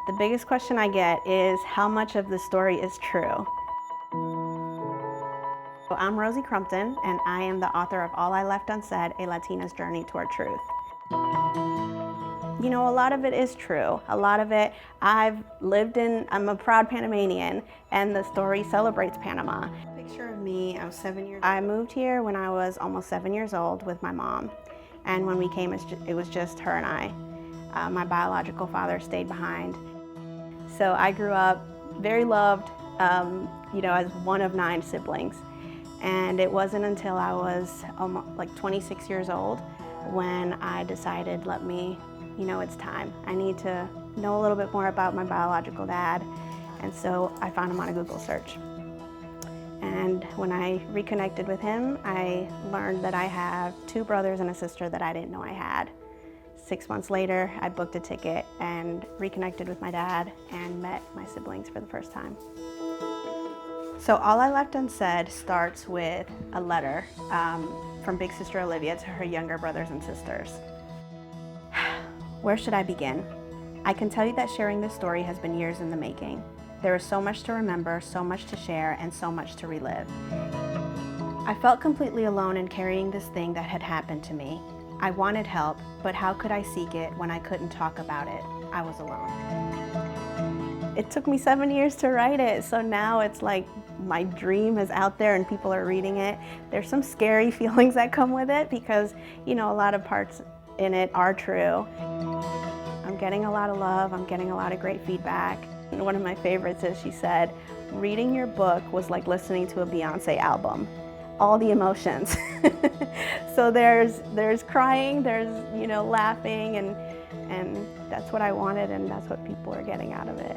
The biggest question I get is how much of the story is true? So I'm Rosy Crumpton, and I am the author of All I Left Unsaid, A Latina's Journey Toward Truth. You know, a lot of it is true. A lot of it, I'm a proud Panamanian, and the story celebrates Panama. Picture of me, I was 7 years old. I moved here when I was almost 7 years old with my mom. And when we came, it was just her and I. My biological father stayed behind. So I grew up very loved, as one of 9 siblings. And it wasn't until I was almost like 26 years old when I decided, it's time. I need to know a little bit more about my biological dad. And so I found him on a Google search. And when I reconnected with him, I learned that I have 2 brothers and a sister that I didn't know I had. 6 months later, I booked a ticket and reconnected with my dad and met my siblings for the first time. So All I Left Unsaid starts with a letter from big sister Olivia to her younger brothers and sisters. Where should I begin? I can tell you that sharing this story has been years in the making. There is so much to remember, so much to share, and so much to relive. I felt completely alone in carrying this thing that had happened to me. I wanted help, but how could I seek it when I couldn't talk about it? I was alone. It took me 7 years to write it, so now it's like my dream is out there and people are reading it. There's some scary feelings that come with it because, a lot of parts in it are true. I'm getting a lot of love, I'm getting a lot of great feedback. And one of my favorites is she said, reading your book was like listening to a Beyonce album. All the emotions. So there's crying, there's laughing, and that's what I wanted, and that's what people are getting out of it.